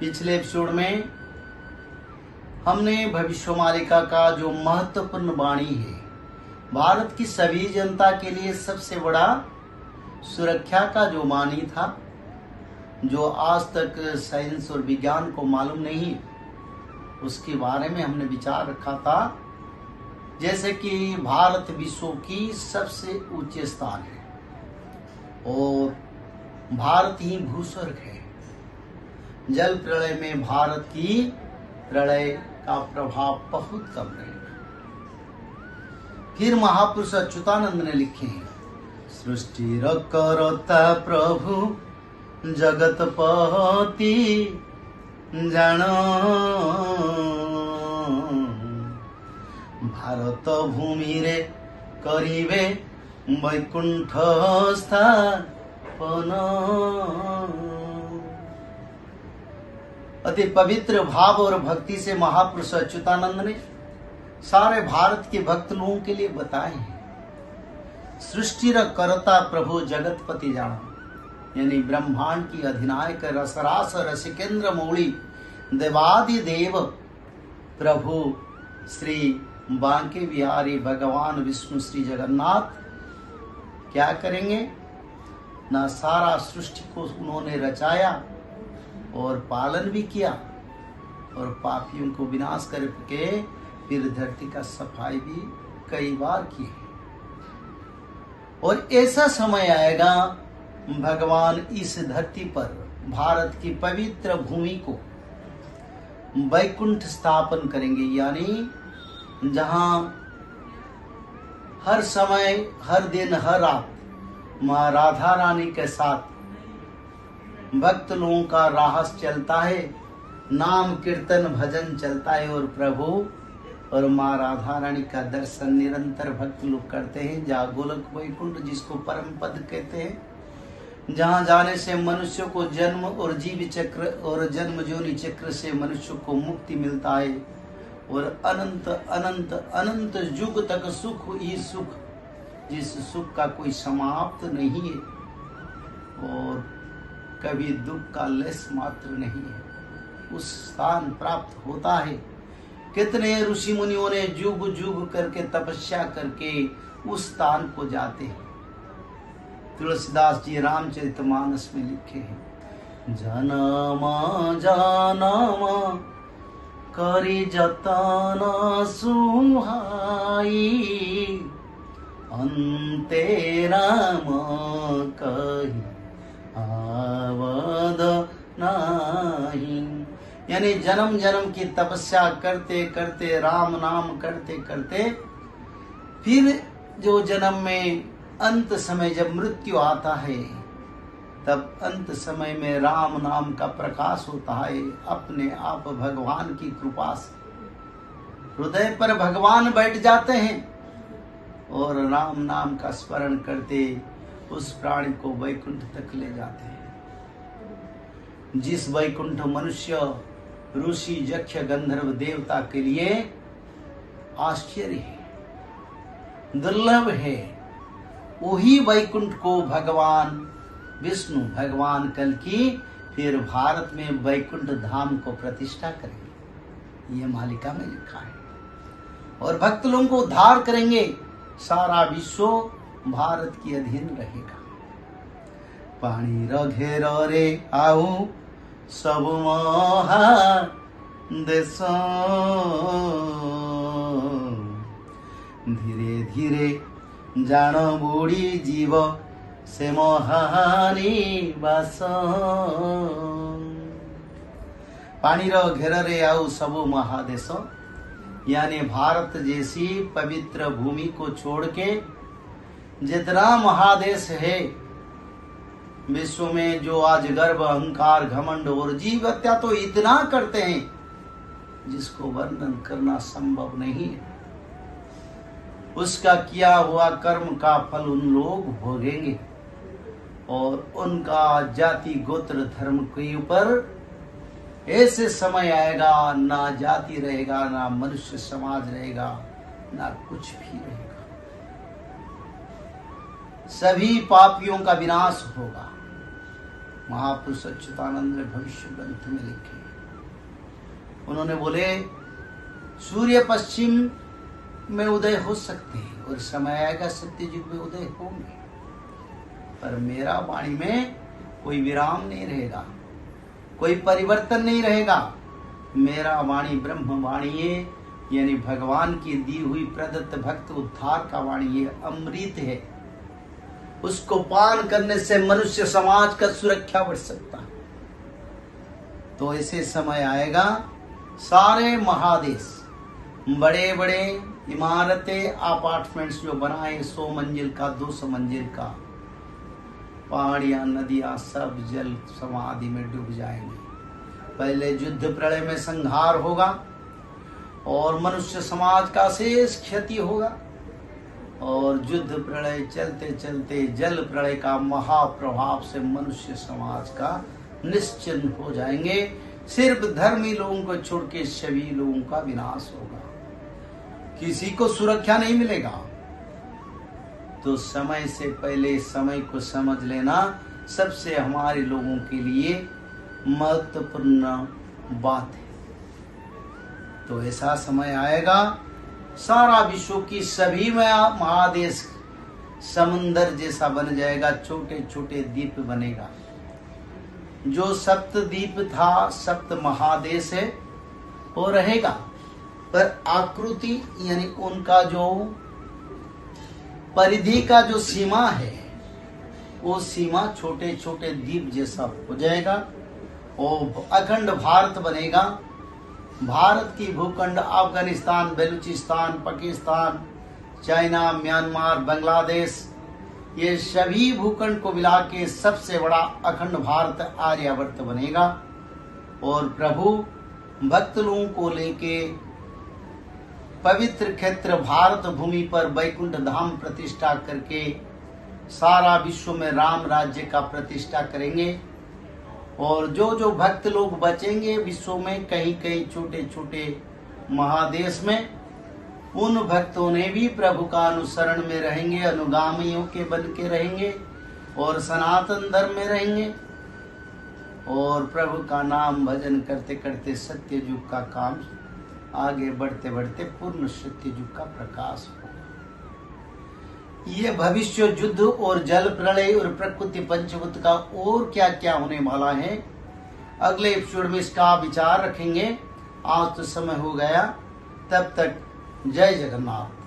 पिछले एपिसोड में हमने भविष्यवाणिका का जो महत्वपूर्ण वाणी है, भारत की सभी जनता के लिए सबसे बड़ा सुरक्षा का जो वाणी था, जो आज तक साइंस और विज्ञान को मालूम नहीं, उसके बारे में हमने विचार रखा था। जैसे कि भारत विश्व की सबसे ऊंचे स्थान है और भारत ही भूस्वर्ग है। जल प्रलय में भारत की प्रलय का प्रभाव बहुत कम रहेगा। फिर महापुरुष अच्युतानंद ने लिखे हैं, सृष्टि करता प्रभु जगतपति जानो, भारत भूमि रे करिवे वैकुंठ स्थापन। अति पवित्र भाव और भक्ति से महापुरुष अच्युतानंद ने सारे भारत के भक्त लोगों के लिए बताए हैं। सृष्टि र करता प्रभु जगतपति जानो, यानी ब्रह्मांड की अधिनायक रसरास रसिकेंद्र मौली देवादि देव प्रभु श्री बांके बिहारी भगवान विष्णु श्री जगन्नाथ क्या करेंगे ना, सारा सृष्टि को उन्होंने रचाया और पालन भी किया और पापियों को विनाश करके फिर धरती का सफाई भी कई बार की है। और ऐसा समय आएगा भगवान इस धरती पर भारत की पवित्र भूमि को वैकुंठ स्थापन करेंगे, यानी जहां हर समय, हर दिन, हर रात माँ राधा रानी के साथ भक्त लोगों का राहस चलता है, नाम कीर्तन भजन चलता है और प्रभु और माँ राधा रानी का दर्शन निरंतर भक्त लोग करते हैं। जहाँ गोलक वैकुंठ जिसको परम पद कहते हैं, जहाँ जाने से मनुष्य को जन्म और जीव चक्र और जन्म जोनि चक्र से मनुष्य को मुक्ति मिलता है और अनंत अनंत अनंत युग तक सुख ही सुख, जिस सुख का कोई समाप्त नहीं है और कभी दुख का लेस मात्र नहीं है, उस स्थान प्राप्त होता है। कितने ऋषि मुनियों ने जुग जुग करके तपस्या करके उस स्थान को जाते हैं। तुलसीदास जी रामचरितमानस में लिखे हैं, जनम जनम करी जतन सुहाई, अंते राम कही आवद नाही, यानी जन्म जन्म की तपस्या करते करते, राम नाम करते करते, फिर जो जन्म में अंत समय जब मृत्यु आता है, तब अंत समय में राम नाम का प्रकाश होता है अपने आप भगवान की कृपा से। हृदय पर भगवान बैठ जाते हैं और राम नाम का स्मरण करते उस प्राणी को वैकुंठ तक ले जाते हैं। जिस वैकुंठ मनुष्य, ऋषि, यक्ष, गंधर्व, देवता के लिए आश्चर्य है, दुर्लभ है, वही वैकुंठ को भगवान विष्णु, भगवान कल की फिर भारत में वैकुंठ धाम को प्रतिष्ठा करेंगे। ये मालिका में लिखा है और भक्त लोगों को उद्धार करेंगे। सारा विश्व भारत की अधीन रहेगा। पानी घेर रे आऊ सब महा देश, धीरे धीरे जान बुढ़ी जीव से महानी बास। पानी घेर रे आऊ सब महादेश, यानी भारत जैसी पवित्र भूमि को छोड़ के जितना महादेश है विश्व में, जो आज गर्व, अहंकार, घमंड और जीव हत्या तो इतना करते हैं जिसको वर्णन करना संभव नहीं है। उसका किया हुआ कर्म का फल उन लोग भोगेंगे और उनका जाति, गोत्र, धर्म के ऊपर ऐसे समय आएगा, ना जाति रहेगा, ना मनुष्य समाज रहेगा, ना कुछ भी रहेगा। सभी पापियों का विनाश होगा। महापुरुष अच्युतानंद ने भविष्य ग्रंथ में लिखे। उन्होंने बोले सूर्य पश्चिम में उदय हो सकते हैं और समय आएगा सत्ययुग में उदय होंगे, पर मेरा वाणी में कोई विराम नहीं रहेगा, कोई परिवर्तन नहीं रहेगा। मेरा वाणी ब्रह्म वाणी है, यानी भगवान की दी हुई प्रदत्त भक्त उद्धार का वाणी है, अमृत है। उसको पान करने से मनुष्य समाज का सुरक्षा बढ़ सकता है। तो ऐसे समय आएगा सारे महादेश, बड़े बड़े इमारतें, अपार्टमेंट्स जो बनाए 100 मंजिल का, 200 मंजिल का, पहाड़ियां, नदियां सब जल समाधि में डूब जाएंगे। पहले युद्ध प्रलय में संहार होगा और मनुष्य समाज का शेष क्षति होगा, और युद्ध प्रलय चलते चलते जल प्रलय का महाप्रभाव से मनुष्य समाज का निश्चिन्न हो जाएंगे। सिर्फ धर्मी लोगों को छोड़ के सभी लोगों का विनाश होगा, किसी को सुरक्षा नहीं मिलेगा। तो समय से पहले समय को समझ लेना सबसे हमारे लोगों के लिए महत्वपूर्ण बात है। तो ऐसा समय आएगा सारा विश्व की सभी महादेश समुंदर जैसा बन जाएगा, छोटे छोटे द्वीप बनेगा। जो सप्त द्वीप था, सप्त महादेश है, वो रहेगा, पर आकृति यानी उनका जो परिधि का जो सीमा है, वो सीमा छोटे छोटे द्वीप जैसा हो जाएगा और अखंड भारत बनेगा। भारत की भूखंड अफगानिस्तान, बलूचिस्तान, पाकिस्तान, चाइना, म्यांमार, बांग्लादेश, ये सभी भूखंड को मिला के सबसे बड़ा अखंड भारत आर्यावर्त बनेगा। और प्रभु भक्त लोगों को लेके पवित्र क्षेत्र भारत भूमि पर वैकुंठ धाम प्रतिष्ठा करके सारा विश्व में राम राज्य का प्रतिष्ठा करेंगे। और जो जो भक्त लोग बचेंगे विश्व में कहीं कहीं छोटे छोटे महादेश में, उन भक्तों ने भी प्रभु का अनुसरण में रहेंगे, अनुगामियों के बन के रहेंगे और सनातन धर्म में रहेंगे और प्रभु का नाम भजन करते करते सत्य युग का काम आगे बढ़ते बढ़ते पूर्ण सत्य युग का प्रकाश होगा। ये भविष्य युद्ध और जल प्रलय और प्रकृति पंचभूत का और क्या क्या होने वाला है, अगले एपिसोड में इसका विचार रखेंगे। आज तो समय हो गया, तब तक जय जगन्नाथ।